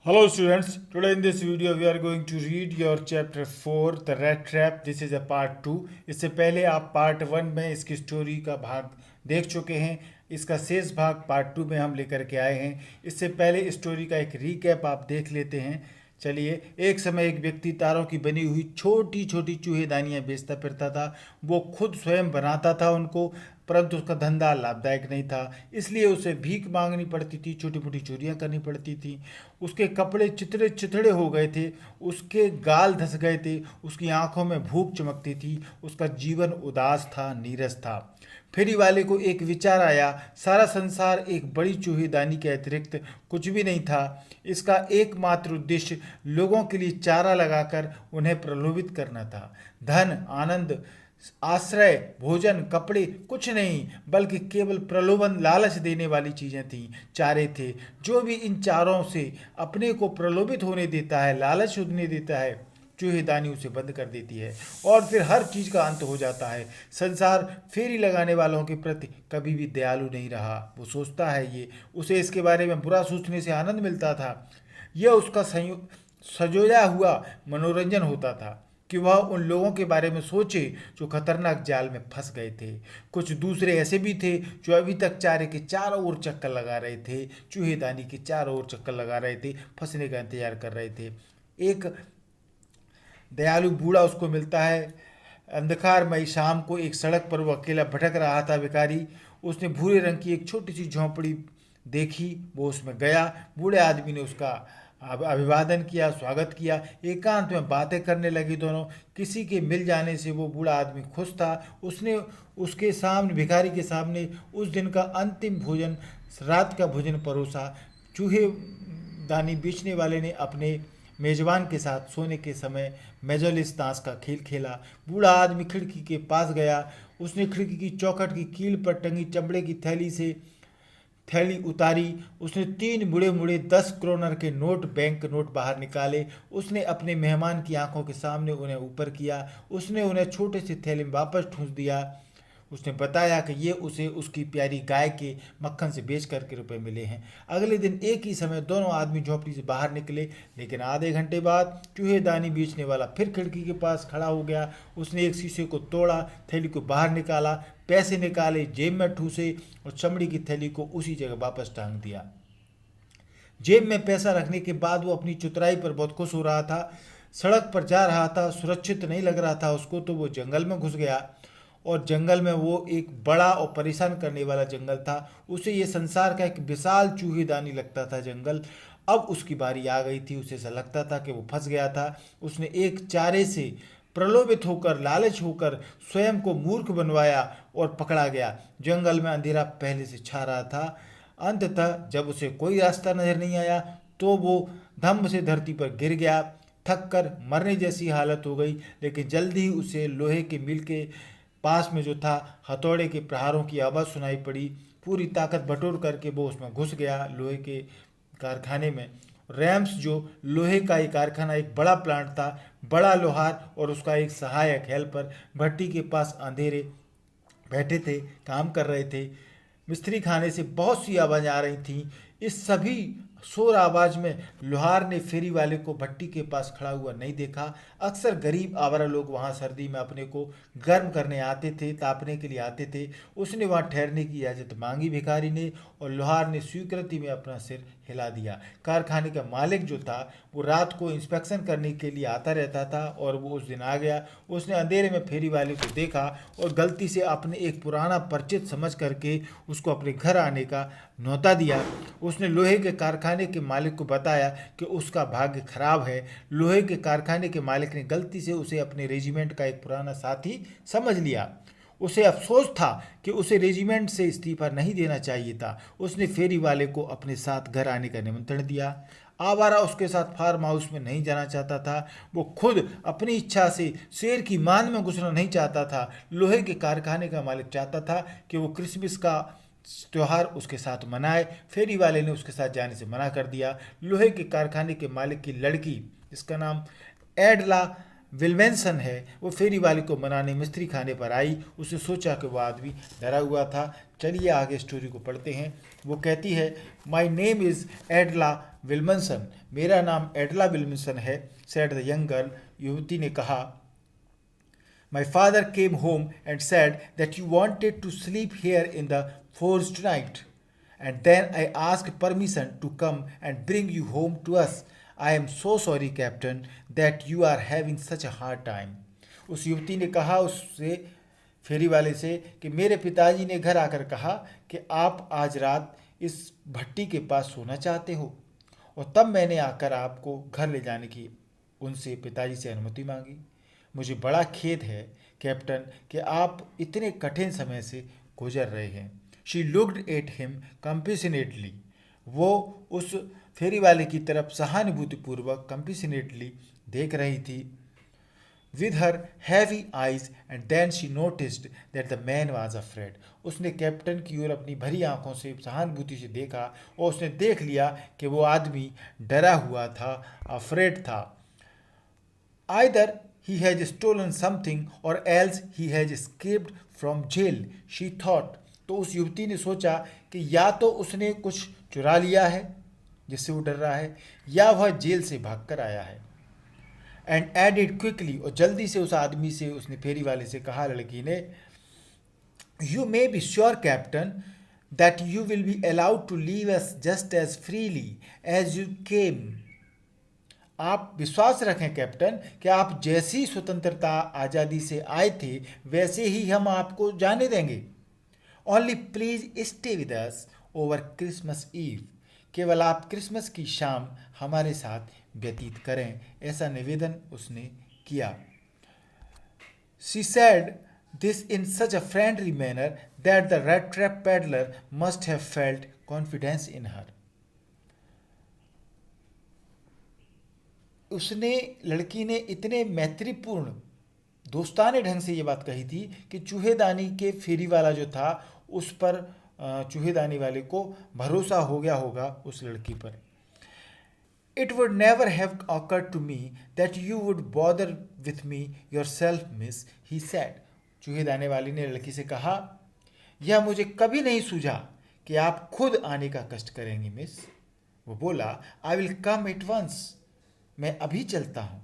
Hello students, today in this video we are going to read your chapter 4 The Rat Trap. This is a part 2. इससे पहले आप part 1 में इसकी story का भाग देख चुके हैं। इसका शेष भाग पार्ट 2 में हम लेकर के आए हैं। इससे पहले स्टोरी का एक रीकैप आप देख लेते हैं। चलिए, एक समय एक व्यक्ति तारों की बनी हुई छोटी छोटी चूहेदानियाँ बेचता फिरता था। वो खुद स्वयं बनाता था उनको, परंतु उसका धंधा लाभदायक नहीं था, इसलिए उसे भीख मांगनी पड़ती थी, छोटी मोटी चोरियां करनी पड़ती थी। उसके कपड़े चिथड़े चिथड़े हो गए थे, उसके गाल धस गए थे, उसकी आंखों में भूख चमकती थी, उसका जीवन उदास था, नीरस था। फेरी वाले को एक विचार आया, सारा संसार एक बड़ी चूहेदानी के अतिरिक्त कुछ भी नहीं था। इसका एकमात्र उद्देश्य लोगों के लिए चारा लगाकर उन्हें प्रलोभित करना था। धन, आनंद, आश्रय, भोजन, कपड़े कुछ नहीं, बल्कि केवल प्रलोभन, लालच देने वाली चीजें थीं, चारे थे। जो भी इन चारों से अपने को प्रलोभित होने देता है, लालच होने देता है, चूहेदानी उसे बंद कर देती है और फिर हर चीज का अंत हो जाता है। संसार फेरी लगाने वालों के प्रति कभी भी दयालु नहीं रहा। वो सोचता है ये, उसे इसके बारे में बुरा सोचने से आनंद मिलता था। यह उसका सजोया हुआ मनोरंजन होता था कि वह उन लोगों के बारे में सोचे जो खतरनाक जाल में फंस गए थे। कुछ दूसरे ऐसे भी थे जो अभी तक चारे के चारों ओर चक्कर लगा रहे थे, चूहेदानी के चारों ओर चक्कर लगा रहे थे, फंसने का इंतजार कर रहे थे। एक दयालु बूढ़ा उसको मिलता है। अंधकारमयी शाम को एक सड़क पर वो अकेला भटक रहा था भिखारी। उसने भूरे रंग की एक छोटी सी झोंपड़ी देखी, वो उसमें गया। बूढ़े आदमी ने उसका अभिवादन किया, स्वागत किया। एकांत में बातें करने लगे दोनों। किसी के मिल जाने से वो बूढ़ा आदमी खुश था। उसने उसके सामने, भिखारी के सामने, उस दिन का अंतिम भोजन, रात का भोजन परोसा। चूहे दानी बेचने वाले ने अपने मेजबान के साथ सोने के समय मेजोलिस ताश का खेल खेला। बूढ़ा आदमी खिड़की के पास गया। उसने खिड़की की चौखट की कील पर टंगी चमड़े की थैली उतारी। उसने 3 मुड़े मुड़े 10 क्रोनर के नोट, बैंक नोट बाहर निकाले। उसने अपने मेहमान की आंखों के सामने उन्हें ऊपर किया। उसने उन्हें छोटे से थैले में वापस ठूंस दिया। उसने बताया कि ये उसे उसकी प्यारी गाय के मक्खन से बेच करके रुपए मिले हैं। अगले दिन एक ही समय दोनों आदमी झोपड़ी से बाहर निकले, लेकिन आधे घंटे बाद चूहेदानी बेचने वाला फिर खिड़की के पास खड़ा हो गया। उसने एक शीशे को तोड़ा, थैली को बाहर निकाला, पैसे निकाले, जेब में ठूसे और चमड़ी की थैली को उसी जगह वापस टांग दिया। जेब में पैसा रखने के बाद वो अपनी चतुराई पर बहुत खुश हो रहा था। सड़क पर जा रहा था, सुरक्षित नहीं लग रहा था उसको, तो वो जंगल में घुस गया। और जंगल में वो एक बड़ा और परेशान करने वाला जंगल था। उसे ये संसार का एक विशाल चूहेदानी लगता था जंगल। अब उसकी बारी आ गई थी। उसे ऐसा लगता था कि वो फंस गया था। उसने एक चारे से प्रलोभित होकर, लालच होकर स्वयं को मूर्ख बनवाया और पकड़ा गया। जंगल में अंधेरा पहले से छा रहा था। अंततः जब उसे कोई रास्ता नजर नहीं आया तो वो धम्म से धरती पर गिर गया। थक कर मरने जैसी हालत हो गई। लेकिन जल्दी ही उसे लोहे के मिल के पास में जो था, हथौड़े के प्रहारों की आवाज़ सुनाई पड़ी। पूरी ताकत बटोर करके वो उसमें घुस गया, लोहे के कारखाने में। रैम्स, जो लोहे का एक कारखाना, एक बड़ा प्लांट था। बड़ा लोहार और उसका एक सहायक हेल्पर भट्टी के पास अंधेरे बैठे थे, काम कर रहे थे। मिस्त्री खाने से बहुत सी आवाज़ें आ रही थीं। इस सभी शोर आवाज़ में लोहार ने फेरी वाले को भट्टी के पास खड़ा हुआ नहीं देखा। अक्सर गरीब आवारा लोग वहाँ सर्दी में अपने को गर्म करने आते थे, तापने के लिए आते थे। उसने वहाँ ठहरने की इजाज़त मांगी भिखारी ने, और लोहार ने स्वीकृति में अपना सिर हिला दिया। कारखाने का मालिक जो था वो रात को इंस्पेक्शन करने के लिए आता रहता था और वो उस दिन आ गया। उसने अंधेरे में फेरी वाले को देखा और गलती से अपने एक पुराना परिचित समझ करके उसको अपने घर आने का न्योता दिया। उसने लोहे के कारखाने के मालिक को बताया कि उसका भाग्य खराब है। लोहे के कारखाने के मालिक ने गलती से उसे अपने रेजिमेंट का एक पुराना साथी समझ लिया। उसे अफसोस था कि उसे रेजिमेंट से इस्तीफा नहीं देना चाहिए था। उसने फेरी वाले को अपने साथ घर आने का निमंत्रण दिया। आवारा उसके साथ फार्म हाउस में नहीं जाना चाहता था। वो खुद अपनी इच्छा से शेर की मान में घुसना नहीं चाहता था। लोहे के कारखाने का मालिक चाहता था कि वो क्रिसमस का त्यौहार उसके साथ मनाए। फेरी वाले ने उसके साथ जाने से मना कर दिया। लोहे के कारखाने के मालिक की लड़की, जिसका नाम एडला विल्मेंसन है वो फेरी वाले को मनाने मिस्त्री खाने पर आई। उसने सोचा कि वो आदमी डरा हुआ था। चलिए आगे स्टोरी को पढ़ते हैं। वो कहती है, माई नेम इज़ एडला विल्मेंसन, मेरा नाम एडला विल्मेंसन है, सेड द यंग गर्ल, युवती ने कहा। My father came home and said that you wanted to sleep here in the forest tonight. And then I asked permission to come and bring you home to us. I am so sorry, Captain, that you are having such a hard time. उस युवती ने कहा उससे, फेरी वाले से, कि मेरे पिताजी ने घर आकर कहा कि आप आज रात इस भट्टी के पास सोना चाहते हो, और तब मैंने आकर आपको घर ले जाने की उनसे पिताजी से अनुमति मांगी। मुझे बड़ा खेद है कैप्टन कि आप इतने कठिन समय से गुजर रहे हैं। शी लुक्ड एट हिम कंपेशनेटली, वो उस फेरी वाले की तरफ सहानुभूतिपूर्वक कंपेशनेटली देख रही थी। With her heavy eyes and then she noticed that the man was afraid, उसने कैप्टन की ओर अपनी भरी आंखों से सहानुभूति से देखा और उसने देख लिया कि वो आदमी डरा हुआ था, अफ्रेड था। Either he has stolen something or else he has escaped from jail, she thought. तो उस युवती ने सोचा कि या तो उसने कुछ चुरा लिया है जिससे वो डर रहा है, या वह जेल से भागकर आया है। एंड एडेड क्विकली, और जल्दी से उस आदमी से, उसने फेरी वाले से कहा, लड़की ने, you may be sure captain that you will be allowed to leave us just as freely as you came. आप विश्वास रखें कैप्टन कि आप जैसी स्वतंत्रता आज़ादी से आए थे वैसे ही हम आपको जाने देंगे। Only please stay with us over Christmas Eve, केवल आप क्रिसमस की शाम हमारे साथ व्यतीत करें, ऐसा निवेदन उसने किया। She said this in such a friendly manner that the rat trap peddler must have felt confidence in her. उसने, लड़की ने इतने मैत्रीपूर्ण दोस्ताने ढंग से ये बात कही थी कि चूहेदानी के फेरी वाला जो था उस पर, चूहेदानी वाले को भरोसा हो गया होगा उस लड़की पर। It would never have occurred to me that you would bother with me yourself miss, he said. चूहेदानी वाली ने लड़की से कहा, यह मुझे कभी नहीं सूझा कि आप खुद आने का कष्ट करेंगी मिस। वो बोला, I will come at once, मैं अभी चलता हूं।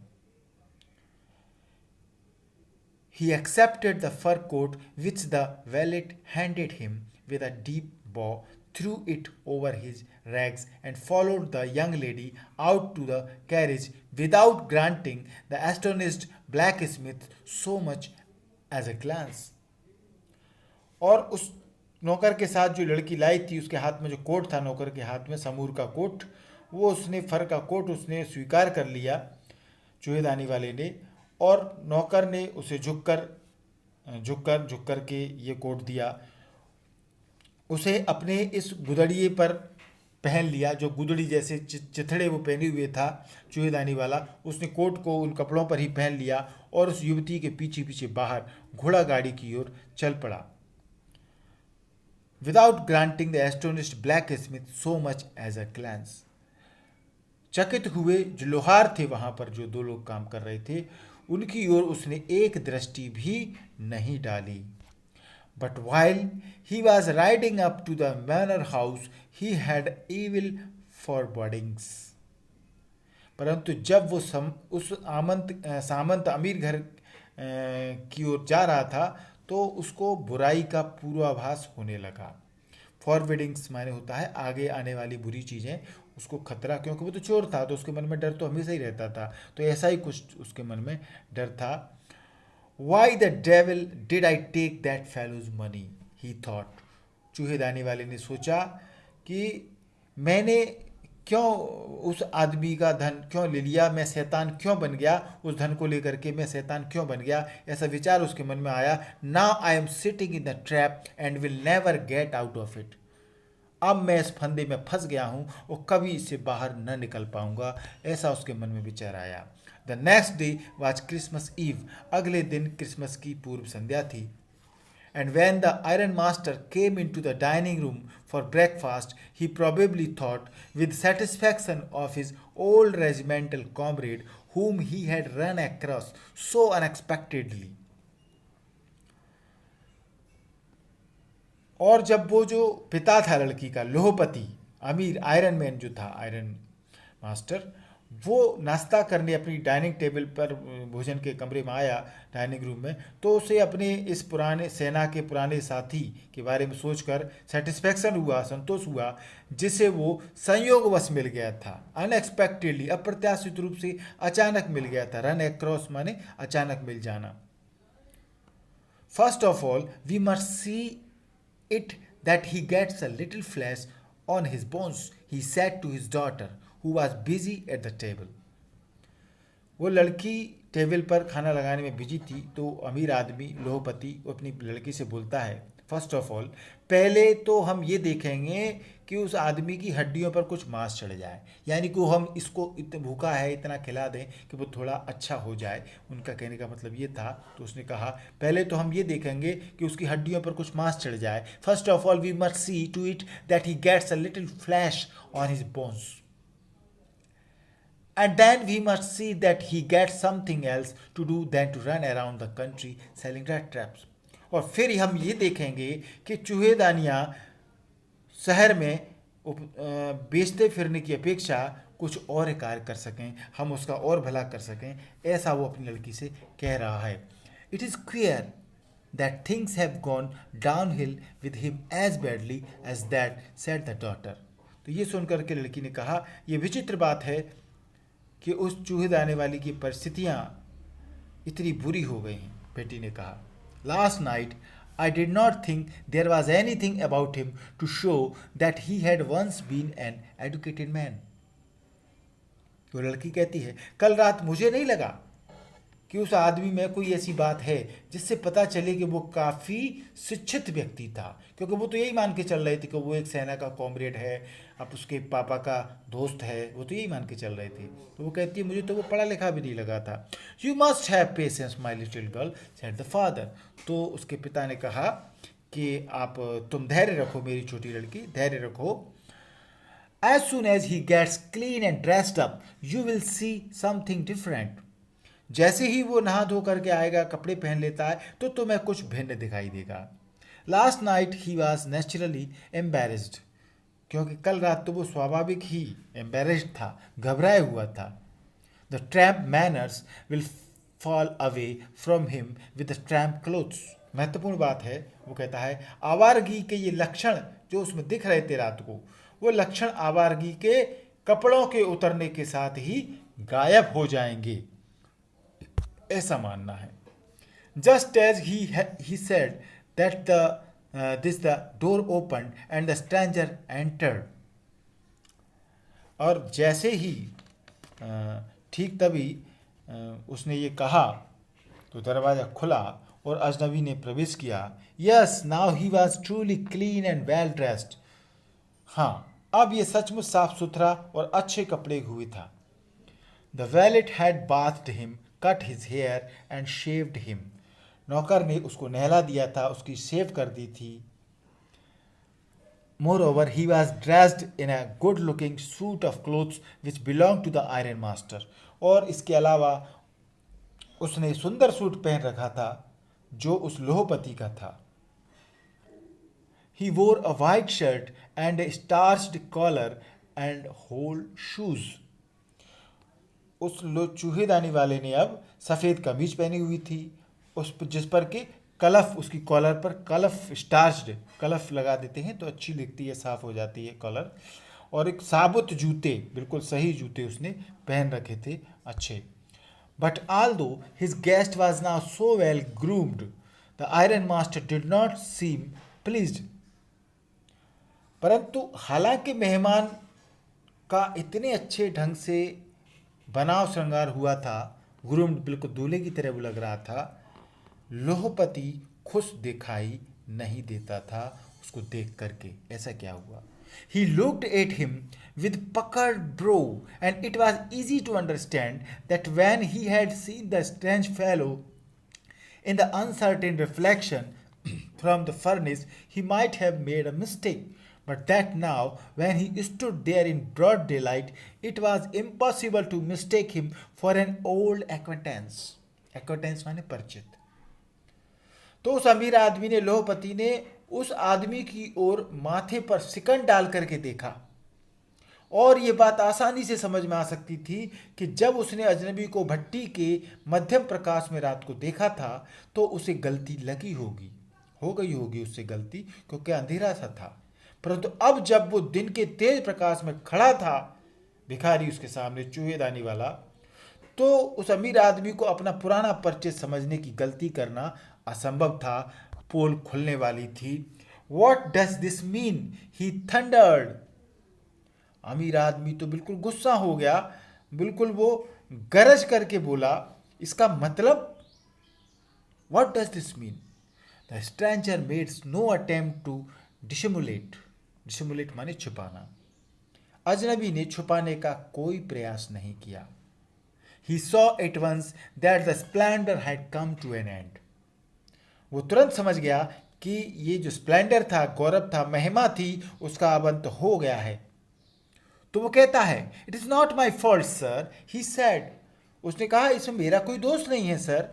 He accepted the fur coat which the valet handed him with a deep bow, threw it over his rags, and followed the young lady out to the carriage without granting the astonished blacksmith so much as a glance. और उस नौकर के साथ जो लड़की लाई थी, उसके हाथ में जो कोट था, नौकर के हाथ में समूर का कोट, वो उसने, फर का कोट उसने स्वीकार कर लिया चूहेदानी वाले ने, और नौकर ने उसे झुक कर के ये कोट दिया। उसे अपने इस गुदड़िए पर पहन लिया, जो गुदड़ी जैसे चिथड़े वो पहने हुए था चूहेदानी वाला, उसने कोट को उन कपड़ों पर ही पहन लिया और उस युवती के पीछे पीछे बाहर घोड़ा गाड़ी की ओर चल पड़ा। Without granting the astonished blacksmith so much as a glance, चकित हुए जो लोहार थे वहां पर, जो दो लोग काम कर रहे थे, उनकी ओर उसने एक दृष्टि भी नहीं डाली। But while he was riding up to the manor house he had evil forebodings, परंतु जब वो उस सामंत अमीर घर की ओर जा रहा था तो उसको बुराई का पूर्वाभास होने लगा। फॉरवर्डिंग्स माने होता है आगे आने वाली बुरी चीज़ें, उसको खतरा, क्योंकि वो तो चोर था तो उसके मन में डर तो हमेशा ही रहता था, तो ऐसा ही कुछ उसके मन में डर था। Why the devil did I take that fellow's money, he thought. चूहेदानी वाले ने सोचा कि मैंने क्यों उस आदमी का धन क्यों ले लिया, मैं शैतान क्यों बन गया, उस धन को लेकर के मैं शैतान क्यों बन गया, ऐसा विचार उसके मन में आया। Now I am sitting in the trap and will never get out of it, अब मैं इस फंदे में फंस गया हूँ और कभी इससे बाहर न निकल पाऊंगा, ऐसा उसके मन में विचार आया। The next day was Christmas Eve, अगले दिन क्रिसमस की पूर्व संध्या थी। and when the iron master came into the dining room for breakfast, he probably thought with satisfaction of his old regimental comrade whom he had run across so unexpectedly. और जब वो जो पिता था लड़की का, लोहपति, अमीर आयरन मैन जो था, आयरन मास्टर, वो नाश्ता करने अपनी डाइनिंग टेबल पर भोजन के कमरे में आया, डाइनिंग रूम में, तो उसे अपने इस पुराने सेना के पुराने साथी के बारे में सोचकर सेटिस्फैक्शन हुआ, संतोष हुआ, जिसे वो संयोगवश मिल गया था, अनएक्सपेक्टेडली, अप्रत्याशित रूप से अचानक मिल गया था। रन अक्रॉस माने अचानक मिल जाना। First of all we must see it that he gets a little flesh on his bones, he said to his daughter who was busy at the table. वो लड़की टेबल पर खाना लगाने में बिजी थी, तो अमीर आदमी लोहपति वो अपनी लड़की से बोलता है, फर्स्ट ऑफ ऑल, पहले तो हम ये देखेंगे कि उस आदमी की हड्डियों पर कुछ मांस चढ़ जाए, यानी कि हम इसको इतना भूखा है इतना खिला दें कि वो थोड़ा अच्छा हो जाए। उनका कहने का मतलब ये था, तो उसने कहा पहले तो हम ये देखेंगे कि उसकी हड्डियों पर कुछ मांस चढ़ जाए। First of all we must see to it that he gets a little flesh on his bones, and then we must see that he gets something else to do than to run around the country selling rat traps. और फिर हम ये देखेंगे कि चूहेदानियाँ शहर में बेचते फिरने की अपेक्षा कुछ और कार्य कर सकें, हम उसका और भला कर सकें, ऐसा वो अपनी लड़की से कह रहा है। It is clear that things have gone downhill with him as badly as that, said the daughter. तो ये सुनकर के लड़की ने कहा, ये विचित्र बात है कि उस चूहेदाने वाली की परिस्थितियाँ इतनी बुरी हो गई हैं। बेटी ने कहा, last night I did not think there was anything about him to show that he had once been an educated man. वो लड़की कहती है, कल रात मुझे नहीं लगा कि उस आदमी में कोई ऐसी बात है जिससे पता चले कि वो काफ़ी शिक्षित व्यक्ति था, क्योंकि वो तो यही मान के चल रहे थे कि वो एक सेना का कॉमरेड है, अब उसके पापा का दोस्त है, वो तो यही मान के चल रहे थे। तो वो कहती है, मुझे तो वो पढ़ा लिखा भी नहीं लगा था। You must have patience my little girl, said the father. तो उसके पिता ने कहा कि तुम धैर्य रखो मेरी छोटी लड़की, धैर्य रखो। As soon as he gets clean and dressed up you will see something different. जैसे ही वो नहा धो करके आएगा, कपड़े पहन लेता है, तो तुम्हें कुछ भिन्न दिखाई देगा। Last night he was naturally embarrassed, क्योंकि कल रात तो वो स्वाभाविक ही एम्बेरेस्ड था, घबराया हुआ था। The tramp manners will fall away from him with the tramp clothes. महत्वपूर्ण बात है, वो कहता है आवारगी के ये लक्षण जो उसमें दिख रहे थे रात को, वो लक्षण आवारगी के कपड़ों के उतरने के साथ ही गायब हो जाएंगे, ऐसा मानना है। Just as he said that the door open and the stranger entered. और जैसे ही ठीक तभी उसने ये कहा तो दरवाज़ा खुला और अजनबी ने प्रवेश किया। Yes, now he was truly clean and well dressed. हाँ, अब ये सचमुच साफ सुथरा और अच्छे कपड़े हुए था। The valet had bathed him, cut his hair and shaved him. नौकर ने उसको नहला दिया था, उसकी शेव कर दी थी। Moreover, he was dressed in a good-looking suit of clothes which belonged to the iron master. और इसके अलावा उसने सुंदर सूट पहन रखा था जो उस लोहपति का था। He wore a white shirt and a starched collar and whole shoes. उस चूहेदानी वाले ने अब सफ़ेद कमीज पहनी हुई थी, जिस पर के कलफ, उसकी कॉलर पर कलफ, स्टार्च्ड कलफ लगा देते हैं तो अच्छी दिखती है, साफ हो जाती है कॉलर। और एक साबुत जूते, बिल्कुल सही जूते उसने पहन रखे थे, अच्छे। बट ऑल दो his guest was now so well groomed the iron master did not seem pleased. परंतु हालांकि मेहमान का इतने अच्छे ढंग से बनाव श्रृंगार हुआ था, ग्रूम्ड, बिल्कुल दूल्हे की तरह वो लग रहा था, लोहपति खुश दिखाई नहीं देता था उसको देख करके। ऐसा क्या हुआ? He looked at him with puckered brow, and it was easy to understand that when he had seen the strange fellow in the uncertain reflection from the furnace, he might have made a mistake. But that now, when he stood there in broad daylight, it was impossible to mistake him for an old acquaintance. Acquaintance माने परिचित. तो उस अमीर आदमी ने, लोहपति ने, उस आदमी की ओर माथे पर सिकन डाल करके देखा, और ये बात आसानी से समझ में आ सकती थी कि जब उसने अजनबी को भट्टी के मध्यम प्रकाश में रात को देखा था तो उसे गलती लगी होगी, हो गई होगी उससे गलती, क्योंकि अंधेरा सा था. परंतु अब जब वो दिन के तेज प्रकाश में खड़ा था, भिखारी उसके सामने, चूहेदानी वाला, तो उस अमीर आदमी को अपना पुराना परिचय समझने की गलती करना असंभव था. पोल खुलने वाली थी. What does this mean? He thundered. अमीर आदमी तो बिल्कुल गुस्सा हो गया, बिल्कुल वो गरज करके बोला, इसका मतलब What does this mean? The stranger made no attempt to dissimulate. Dissimulate माने छुपाना. अजनबी ने छुपाने का कोई प्रयास नहीं किया. He saw at once that the splendor had come to an end. वो तुरंत समझ गया कि ये जो स्प्लेंडर था, गौरव था, महिमा थी, उसका अब अंत हो गया है. तो वो कहता है, it is not my fault sir, he said. उसने कहा, इसमें मेरा कोई दोष नहीं है सर.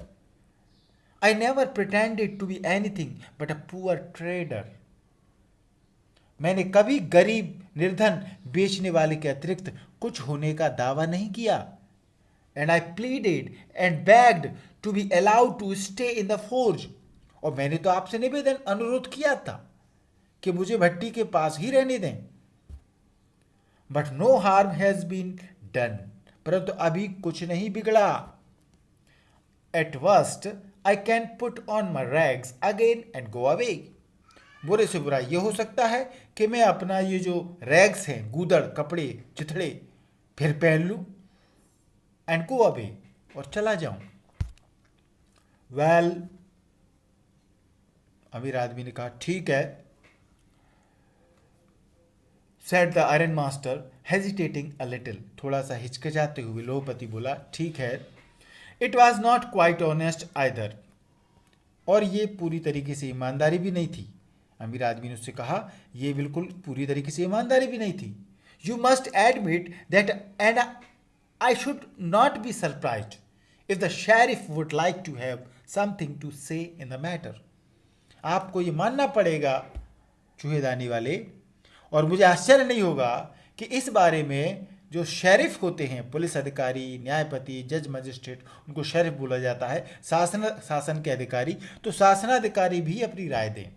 I never pretended to be anything but a poor trader. मैंने कभी गरीब निर्धन बेचने वाले के अतिरिक्त कुछ होने का दावा नहीं किया. And I pleaded and begged to be allowed to stay in the forge. और मैंने तो आपसे निवेदन, अनुरोध किया था कि मुझे भट्टी के पास ही रहने दें. But no harm has been done. परंतु अभी कुछ नहीं बिगड़ा. At worst I can put on my rags again and go away. बुरे से बुरा ये हो सकता है कि मैं अपना ये जो रैग्स हैं, गूदड़, कपड़े, चिथड़े, फिर पहन लूं एंड गो अवे, और चला जाऊं. वेल, अमीर आदमी ने कहा, ठीक है. said the iron master, hesitating a little. थोड़ा सा हिचकिचाते हुए लोहपति बोला, ठीक है. It was not quite honest either. और ये पूरी तरीके से ईमानदारी भी नहीं थी. अमीर आदमी ने उससे कहा, ये बिल्कुल पूरी तरीके से ईमानदारी भी नहीं थी. You must admit that, and I should not be surprised if the sheriff would like to have something to say in the matter. आपको ये मानना पड़ेगा, चूहेदानी वाले, और मुझे आश्चर्य नहीं होगा कि इस बारे में जो शेरिफ होते हैं, पुलिस अधिकारी, न्यायपति, जज, मजिस्ट्रेट, उनको शेरिफ बोला जाता है, शासन के अधिकारी, तो शासनाधिकारी भी अपनी राय दें.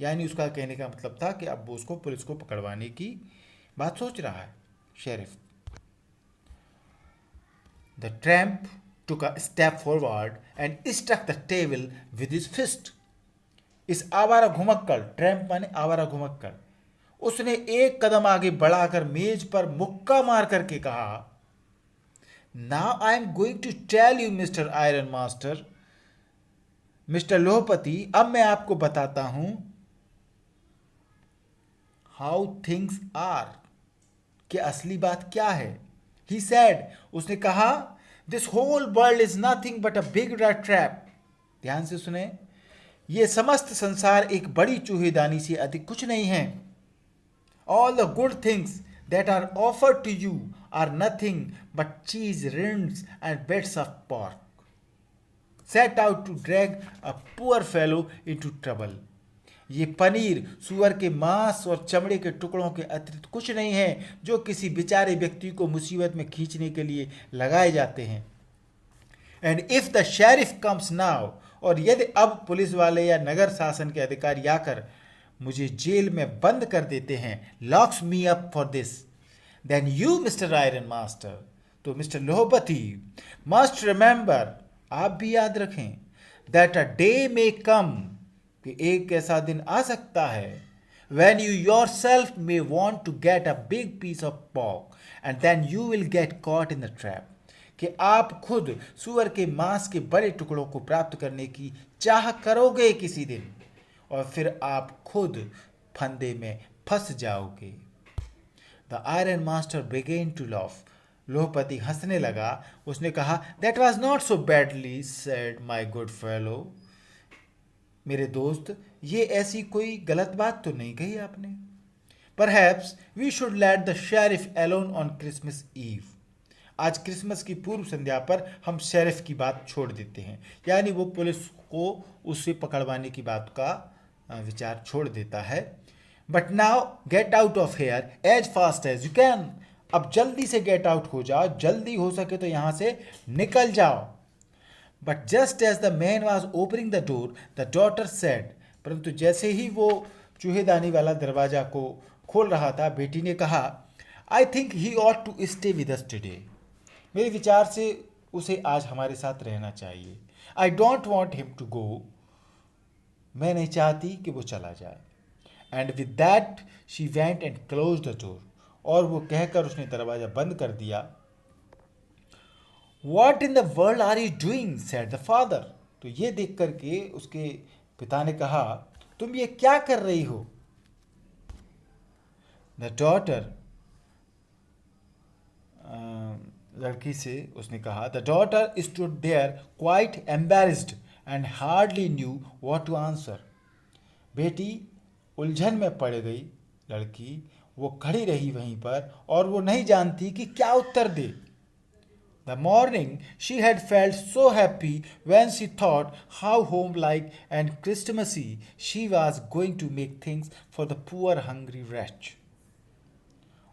यानी उसका कहने का मतलब था कि अब वो उसको, पुलिस को पकड़वाने की बात सोच रहा है, sheriff. The tramp took a step forward and struck the table with his fist. इस आवारा घुमक्कड़, ट्रैम्प माने आवारा घुमक्कड़, उसने एक कदम आगे बढ़ाकर मेज पर मुक्का मार करके कहा, now I am going to tell you mister iron master, mister लोहपति, अब मैं आपको बताता हूं हाउ थिंग्स आर, कि असली बात क्या है. ही सेड, उसने कहा, this whole world is nothing but a big rat trap. ध्यान से सुने, ये समस्त संसार एक बड़ी चूहेदानी से अधिक कुछ नहीं है. All the good things that are offered to you are nothing but cheese rinds and bits of pork, set out to drag a poor fellow into trouble. ये पनीर, सुअर के मांस और चमड़े के टुकड़ों के अतिरिक्त कुछ नहीं है जो किसी बेचारे व्यक्ति को मुसीबत में खींचने के लिए लगाए जाते हैं. And if the sheriff comes now, और यदि अब पुलिस वाले या नगर शासन के अधिकारी आकर मुझे जेल में बंद कर देते हैं, locks me up for this, then you mister iron master, तो मिस्टर लोहपति, मस्ट रिमेंबर, आप भी याद रखें, दैट अ डे मे कम, कि एक ऐसा दिन आ सकता है, when you yourself may want to get a big piece of pork and then you will get caught in the trap, कि आप खुद सुअर के मांस के बड़े टुकड़ों को प्राप्त करने की चाह करोगे किसी दिन, और फिर आप खुद फंदे में फंस जाओगे. The iron master began to laugh. लोहपति हंसने लगा. उसने कहा, that was not so badly said my good fellow. मेरे दोस्त, ये ऐसी कोई गलत बात तो नहीं कही आपने। Perhaps we should let the sheriff alone on Christmas Eve. आज क्रिसमस की पूर्व संध्या पर हम शेरिफ की बात छोड़ देते हैं, यानी वो पुलिस को उसे पकड़वाने की बात का विचार छोड़ देता है। But now get out of here as fast as you can. अब जल्दी से गेट आउट हो जाओ, जल्दी हो सके तो यहां से निकल जाओ। But just as the man was opening the door the daughter said. परंतु जैसे ही वो चूहेदानी वाला दरवाजा को खोल रहा था, बेटी ने कहा, I think he ought to stay with us today. मेरे विचार से उसे आज हमारे साथ रहना चाहिए। I don't want him to go. मैं नहीं चाहती कि वो चला जाए। And with that she went and close the door. और वो कहकर उसने दरवाजा बंद कर दिया। What in the world are you doing said the father. तो ये देख करके उसके पिता ने कहा, तुम ये क्या कर रही हो। द डॉटर, लड़की से उसने कहा, the daughter stood there quite embarrassed and hardly knew what to answer. बेटी उलझन में पड़ गई। लड़की वो खड़ी रही वहीं पर और वो नहीं जानती कि क्या उत्तर दे। The morning she had felt so happy when she thought how home-like and Christmassy she was going to make things for the poor hungry wretch.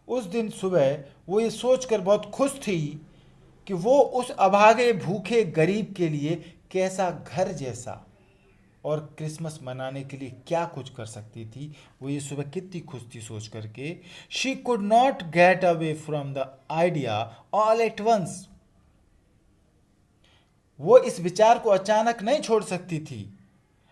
उस दिन सुबह वो ये सोचकर बहुत खुश थी कि वो उस अभागे भूखे गरीब के लिए कैसा घर जैसा और क्रिसमस मनाने के लिए क्या कुछ कर सकती थी। वो ये सुबह कितनी खुश थी सोच करके। She could not get away from the idea all at once. वो इस विचार को अचानक नहीं छोड़ सकती थी।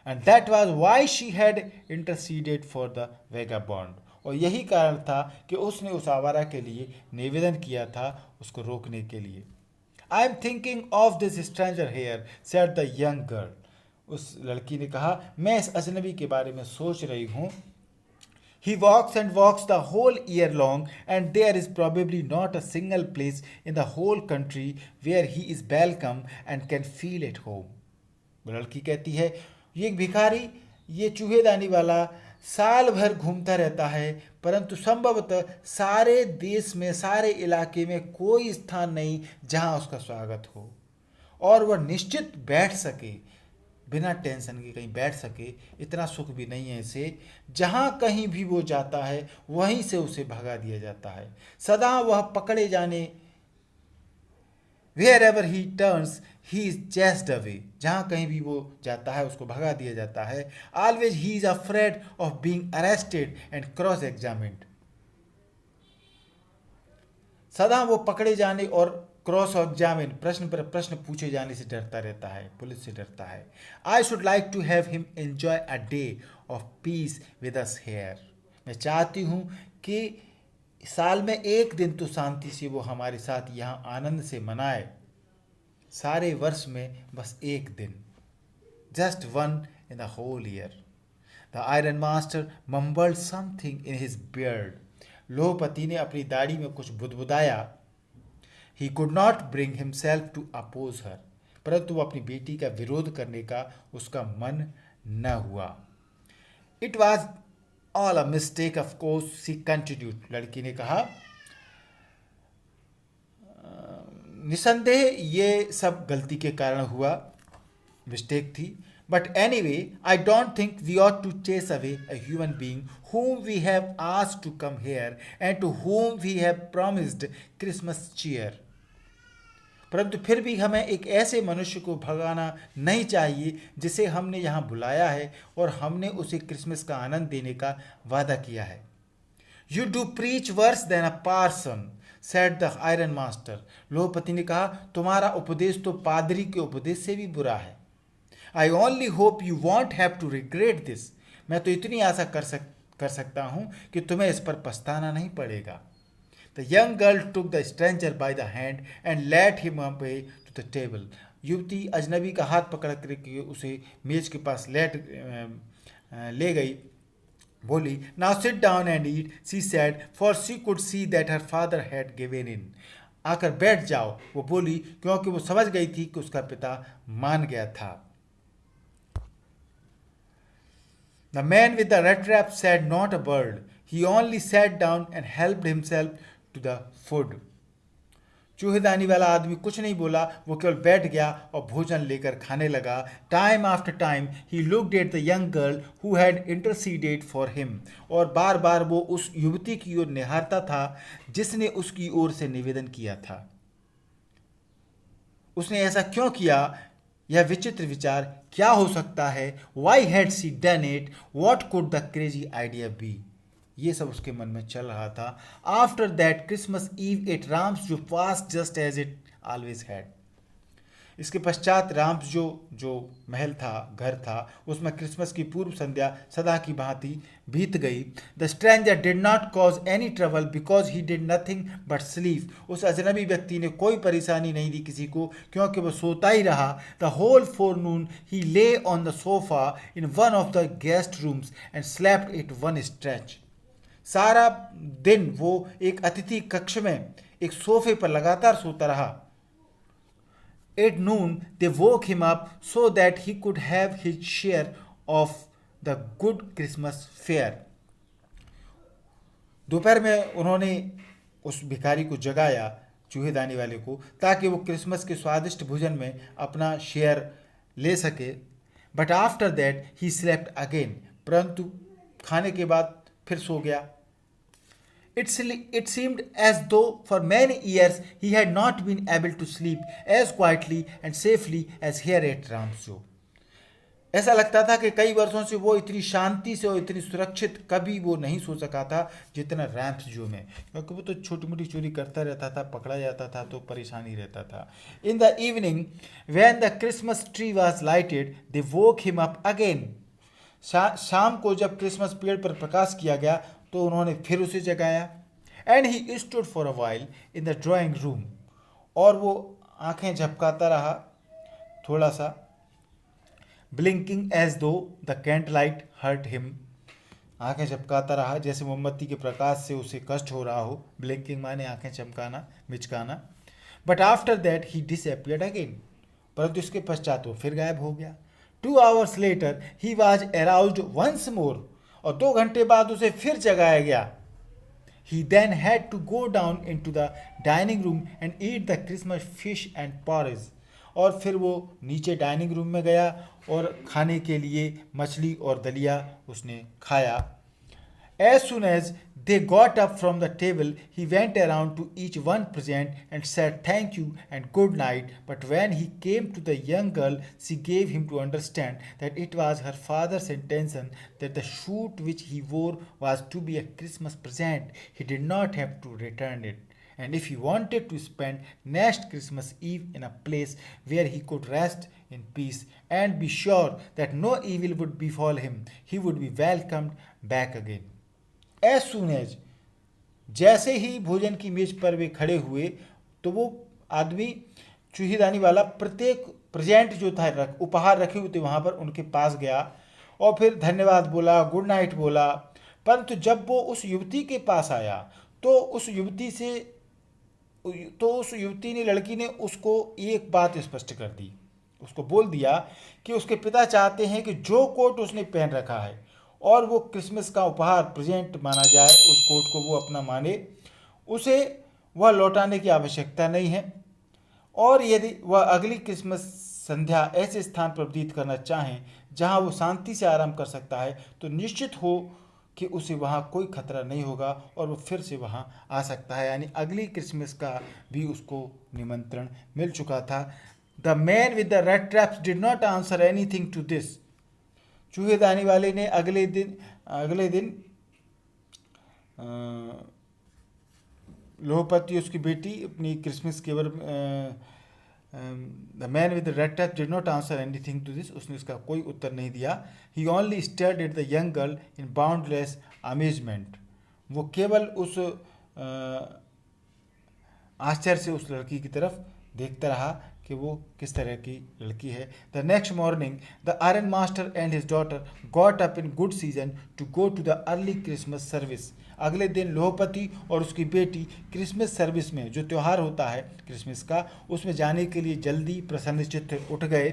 And that was why she had interceded for the vagabond. और यही कारण था कि उसने उस आवारा के लिए निवेदन किया था, उसको रोकने के लिए। I am thinking of this stranger here said the young girl. उस लड़की ने कहा, मैं इस अजनबी के बारे में सोच रही हूँ। He walks and walks the whole year long, and there is probably not a single place in the whole country where he is welcome and can feel at home. वो लड़की कहती है, ये भिखारी, ये चूहेदानी वाला साल भर घूमता रहता है, परंतु संभवतः सारे देश में, सारे इलाके में कोई स्थान नहीं जहां उसका स्वागत हो और वह निश्चित बैठ सके, बिना टेंशन के कहीं बैठ सके। इतना सुख भी नहीं है इसे। जहाँ कहीं भी वो जाता है वहीं से उसे भगा दिया जाता है। सदा वह पकड़े जाने, wherever he turns he is chased away. जहाँ कहीं भी वो जाता है उसको भगा दिया जाता है। Always he is afraid of being arrested and cross examined. सदा वो पकड़े जाने और क्रॉस एग्जामिन, प्रश्न पर प्रश्न पूछे जाने से डरता रहता है, पुलिस से डरता है। I should like to have him enjoy a day of peace with us here. मैं चाहती हूँ कि साल में एक दिन तो शांति से वो हमारे साथ यहाँ आनंद से मनाए। सारे वर्ष में बस एक दिन, just one in the whole year. The iron master mumbled something in his beard. लोहपति ने अपनी दाढ़ी में कुछ बुदबुदाया। He could not bring himself to oppose her. परंतु वो अपनी बेटी का विरोध करने का उसका मन न हुआ। It was all a mistake, of course, she continued. लड़की ने कहा, निसंदेह ये सब गलती के कारण हुआ, मिस्टेक थी। But anyway, I don't think we ought to chase away a human being whom we have asked to come here and to whom we have promised Christmas cheer. परंतु फिर भी हमें एक ऐसे मनुष्य को भगाना नहीं चाहिए जिसे हमने यहाँ बुलाया है और हमने उसे क्रिसमस का आनंद देने का वादा किया है। You do preach worse than a parson said the iron master. लोहपति ने कहा, तुम्हारा उपदेश तो पादरी के उपदेश से भी बुरा है। I only hope you won't have to regret this. मैं तो इतनी आशा कर सकता हूँ कि तुम्हें इस पर पछताना नहीं पड़ेगा। The young girl took the stranger by the hand and led him away to the table. युवती अजनबी का हाथ पकड़ करके उसे मेज के पास ले गई। बोली, now sit down and eat, she said, for she could see that her father had given in. आकर बैठ जाओ, वो बोली, क्योंकि वो समझ गई थी कि उसका पिता मान गया था। The man with the rat trap said not a word. He only sat down and helped himself to the food. चूहेदानी वाला आदमी कुछ नहीं बोला, वो केवल बैठ गया और भोजन लेकर खाने लगा. Time after time he looked at the young girl who had interceded for him. और बार बार वो उस युवती की ओर निहारता था जिसने उसकी ओर से निवेदन किया था. उसने ऐसा क्यों किया? यह विचित्र विचार क्या हो सकता है? Why had she done it? What could the crazy idea be? ये सब उसके मन में चल रहा था. After that Christmas Eve at Ramsjo passed just as it always had. इसके पश्चात राम्स जो महल था, घर था, उसमें क्रिसमस की पूर्व संध्या सदा की भांति बीत गई. The stranger did not cause any trouble because he did nothing but sleep. उस अजनबी व्यक्ति ने कोई परेशानी नहीं दी किसी को, क्योंकि वह सोता ही रहा. द होल फोरनून ही ले on the sofa in one of the guest rooms and slept it one stretch. सारा दिन वो एक अतिथि कक्ष में एक सोफे पर लगातार सोता रहा. At noon, they woke him up so that he could have his share of the good Christmas fare. दोपहर में उन्होंने उस भिखारी को जगाया, चूहेदानी वाले को, ताकि वो क्रिसमस के स्वादिष्ट भोजन में अपना शेयर ले सके. But after that he slept again. परंतु खाने के बाद फिर सो गया. It seemed as though for many years he had not been able to sleep as quietly and safely as here at Ramsjo. ऐसा लगता था कि कई वर्षों से वो इतनी शांति से और इतनी सुरक्षित कभी वो नहीं सो सका था जितना रैम्सजो में, क्योंकि वो तो छोटी मोटी चोरी करता रहता था, पकड़ा जाता था तो परेशानी रहता था. In the evening when the Christmas tree was lighted they woke him up again. शाम को जब क्रिसमस पेड़ पर प्रकाश किया गया तो उन्होंने फिर उसे जगाया. And he stood for a while in the drawing room. और वो आंखें झपकाता रहा थोड़ा सा, blinking as though the candlelight hurt him. आंखें झपकाता रहा जैसे मोमबत्ती के प्रकाश से उसे कष्ट हो रहा हो. ब्लिंकिंग माने आंखें चमकाना, मिचकाना. But after that he disappeared again. परंतु इसके पश्चात वो फिर गायब हो गया. 2 hours later he was aroused once more. और 2 घंटे बाद उसे फिर जगाया गया. He then had to go down into the dining room and eat the Christmas fish and porridge. और फिर वो नीचे डाइनिंग रूम में गया और खाने के लिए मछली और दलिया उसने खाया. As soon as they got up from the table, he went around to each one present and said thank you and good night. But when he came to the young girl, she gave him to understand that it was her father's intention that the suit which he wore was to be a Christmas present. He did not have to return it. And if he wanted to spend next Christmas Eve in a place where he could rest in peace and be sure that no evil would befall him, he would be welcomed back again. As soon as, जैसे ही भोजन की मेज पर वे खड़े हुए तो वो आदमी चूहीदानी वाला प्रत्येक प्रेजेंट जो था उपहार रखे हुए थे वहाँ पर उनके पास गया और फिर धन्यवाद बोला, गुड नाइट बोला. परंतु जब वो उस युवती के पास आया तो उस युवती ने, लड़की ने उसको एक बात स्पष्ट कर दी. उसको बोल दिया कि उसके पिता चाहते हैं कि जो कोट उसने पहन रखा है और वो क्रिसमस का उपहार प्रेजेंट माना जाए, उस कोट को वो अपना माने, उसे वह लौटाने की आवश्यकता नहीं है. और यदि वह अगली क्रिसमस संध्या ऐसे स्थान पर व्यतीत करना चाहें जहां वो शांति से आराम कर सकता है तो निश्चित हो कि उसे वहां कोई खतरा नहीं होगा और वो फिर से वहां आ सकता है. यानी अगली क्रिसमस का भी उसको निमंत्रण मिल चुका था. The man with the rat traps did not answer anything to this. चूहेदानी वाले ने अगले दिन लोहपति उसकी बेटी अपनी क्रिसमस के the man with the rat trap did not answer anything to this. उसने उसका कोई उत्तर नहीं दिया. He only stared at the young girl in boundless amazement. वो केवल उस आश्चर्य से उस लड़की की तरफ देखता रहा कि वो किस तरह की लड़की है. The next morning the iron master and his daughter got up in good season to go to the early Christmas service. अगले दिन लोहपति और उसकी बेटी क्रिसमस सर्विस में, जो त्यौहार होता है क्रिसमस का, उसमें जाने के लिए जल्दी प्रसन्नचित्त उठ गए.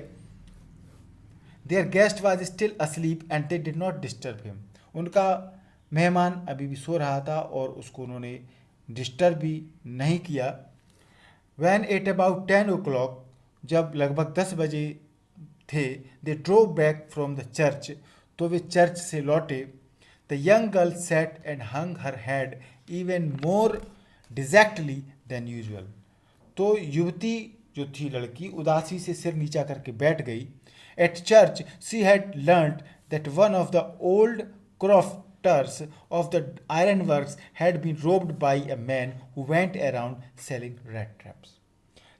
There guest was still asleep and they did not disturb him. उनका मेहमान अभी भी सो रहा था और उसको उन्होंने डिस्टर्ब भी नहीं किया। When at about 10 o'clock, जब लगभग 10 बजे थे, they drove back from the church, तो वे चर्च से लौटे। The young girl sat and hung her head even more dejectedly than usual, तो युवती जो थी लड़की उदासी से सिर नीचा करके बैठ गई। At church she had learnt that one of the old crofters of the ironworks had been robbed by a man who went around selling rat traps।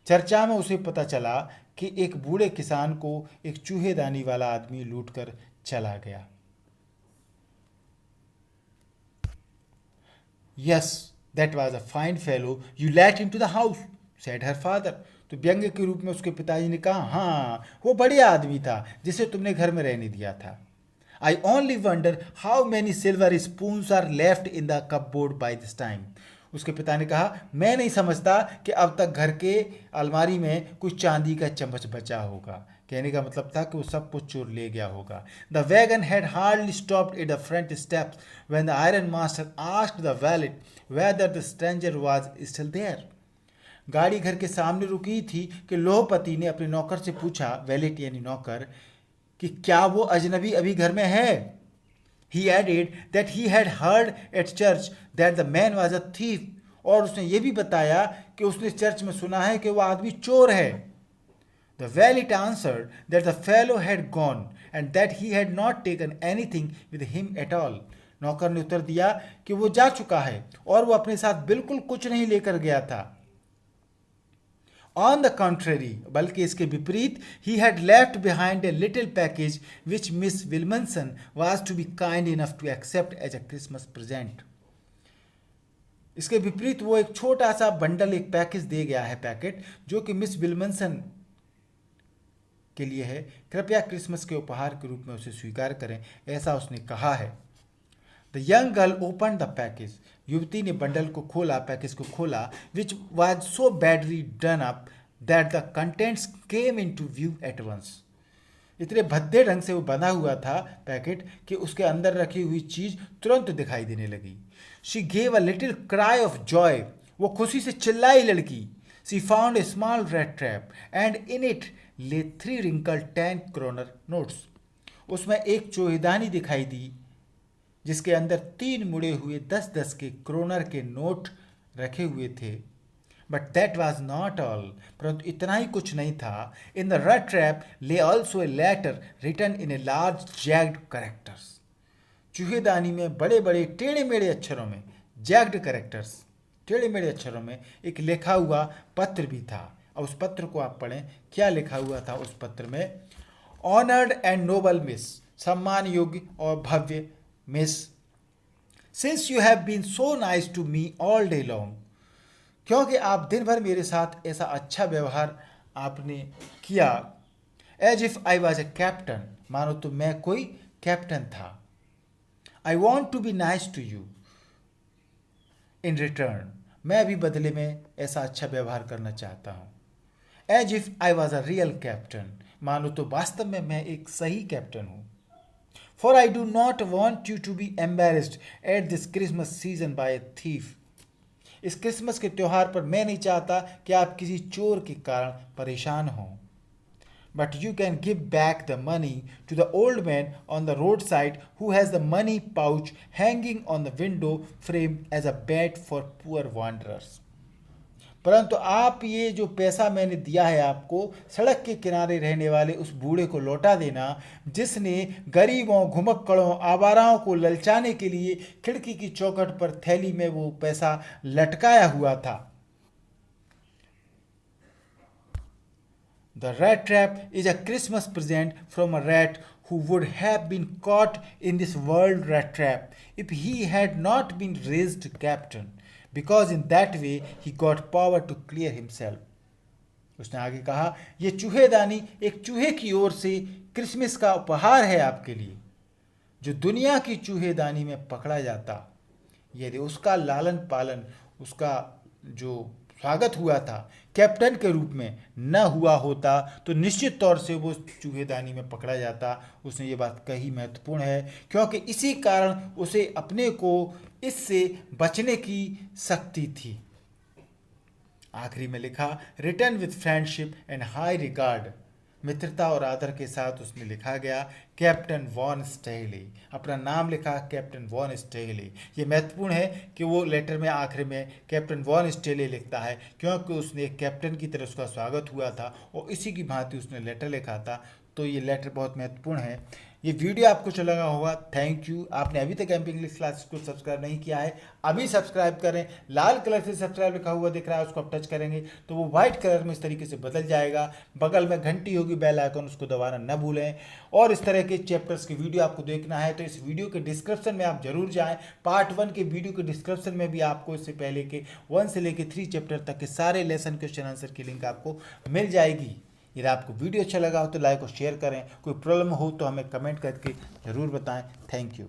चर्चा में उसे पता चला कि एक बूढ़े किसान को एक चूहेदानी वाला आदमी लूटकर चला गया। Yes, that was a fine fellow you let into the house, said her father। तो व्यंग्य के रूप में उसके पिताजी ने कहा, हाँ वो बढ़िया आदमी था जिसे तुमने घर में रहने दिया था। I only wonder how many silver spoons are left in the cupboard by this time। उसके पिता ने कहा, मैं नहीं समझता कि अब तक घर के अलमारी में कुछ चांदी का चम्मच बचा होगा। कहने का मतलब था कि वो सब कुछ चोर ले गया होगा। The wagon had hardly stopped at the front steps when the iron master asked the valet whether the stranger was still there। गाड़ी घर के सामने रुकी थी कि लोहपति ने अपने नौकर से पूछा, वैलेट यानी नौकर, कि क्या वो अजनबी अभी घर में है। He added that he had heard at church that the man was a thief। और उसने ये भी बताया कि उसने चर्च में सुना है कि वो आदमी चोर है। The valet answered that the fellow had gone and that he had not taken anything with him at all। नौकर ने उत्तर दिया कि वो जा चुका है और वो अपने साथ बिल्कुल कुछ नहीं लेकर गया था। On the contrary, बल्कि इसके विपरीत, he had left behind a little package which Miss Williamson was to be kind enough to accept as a Christmas present। इसके विपरीत वो एक छोटा सा बंडल, एक पैकेज दे गया है, पैकेट, जो कि मिस विल्मनसन के लिए है। कृपया क्रिसमस के उपहार के रूप में उसे स्वीकार करें, ऐसा उसने कहा है। The young girl open the package. युवती ने बंडल को खोला, पैकेज को खोला, which was so badly done up that the contents came into view at once. इतने भद्दे ढंग से वो बना हुआ था पैकेट कि उसके अंदर रखी हुई चीज तुरंत दिखाई देने लगी। She gave a little cry of Joy. वो खुशी से चिल्लाई लड़की। She found a small red trap and in it ले 3 wrinkled 10 kroner नोट्स। उसमें एक चोहेदानी दिखाई दी जिसके अंदर 3 मुड़े हुए 10-10 के क्रोनर के नोट रखे हुए थे। But that was not all. परंतु इतना ही कुछ नहीं था। In the rat trap lay also a letter written in a large jagged characters. चूहेदानी में बड़े बड़े टेढ़े मेढ़े अक्षरों में, जैग्ड कैरेक्टर्स, टेढ़े मेढ़े अक्षरों में एक लिखा हुआ पत्र भी था। और उस पत्र को आप पढ़ें, क्या लिखा हुआ था उस पत्र में। ऑनर्ड एंड नोबल मिस, सम्मान योग्य और भव्य miss, since you have been so nice to me all day long, क्योंकि आप दिन भर मेरे साथ ऐसा अच्छा व्यवहार आपने किया। As if I was a captain, मानो तो मैं कोई कैप्टन था। I want to be nice to you in return, मैं भी बदले में ऐसा अच्छा व्यवहार करना चाहता हूँ। As if I was a real captain, मानो तो वास्तव में मैं एक सही कैप्टन हूँ। For I do not want you to be embarrassed at this Christmas season by a thief। इस क्रिसमस के त्यौहार पर मैं नहीं चाहता कि आप किसी चोर के कारण परेशान हों। But you can give back the money to the old man on the roadside who has the money pouch hanging on the window frame as a bait for poor wanderers। परंतु आप ये जो पैसा मैंने दिया है आपको, सड़क के किनारे रहने वाले उस बूढ़े को लौटा देना जिसने गरीबों, घुमक्कड़ों, आवाराओं को ललचाने के लिए खिड़की की चौखट पर थैली में वो पैसा लटकाया हुआ था। The rat trap is a Christmas present from a rat who would have been caught in this world rat trap if he had not been raised captain, because in that way he got power to clear himself। उसने आगे कहा, ये चूहेदानी एक चूहे की ओर से Christmas का उपहार है आपके लिए, जो दुनिया की चूहेदानी में पकड़ा जाता यदि उसका लालन पालन, उसका जो स्वागत हुआ था कैप्टन के रूप में न हुआ होता तो निश्चित तौर से वो चूहेदानी में पकड़ा जाता। उसने ये बात कही महत्वपूर्ण है, क्योंकि इसी कारण उसे अपने को इससे बचने की शक्ति थी। आखिरी में लिखा, return with friendship and high regard, मित्रता और आदर के साथ उसमें लिखा गया कैप्टन वॉन स्टेहले, अपना नाम लिखा कैप्टन वॉन स्टेहले। ये महत्वपूर्ण है कि वो लेटर में आखिर में कैप्टन वॉन स्टेहले लिखता है, क्योंकि उसने एक कैप्टन की तरह उसका स्वागत हुआ था और इसी की भांति उसने लेटर लिखा था। तो ये लेटर बहुत महत्वपूर्ण है। ये वीडियो आपको अच्छा लगा होगा, थैंक यू। आपने अभी तक एमपी इंग्लिश क्लासेस को सब्सक्राइब नहीं किया है, अभी सब्सक्राइब करें। लाल कलर से सब्सक्राइब लिखा हुआ दिख रहा है, उसको आप टच करेंगे तो वो व्हाइट कलर में इस तरीके से बदल जाएगा। बगल में घंटी होगी, बेल आइकन, उसको दबाना न भूलें। और इस तरह के चैप्टर्स की वीडियो आपको देखना है तो इस वीडियो के डिस्क्रिप्शन में आप जरूर जाएँ। पार्ट 1 के वीडियो के डिस्क्रिप्शन में भी आपको इससे पहले के 1 से लेकर 3 चैप्टर तक के सारे लेसन क्वेश्चन आंसर की लिंक आपको मिल जाएगी। यदि आपको वीडियो अच्छा लगा हो तो लाइक और शेयर करें। कोई प्रॉब्लम हो तो हमें कमेंट करके ज़रूर बताएं। Thank you.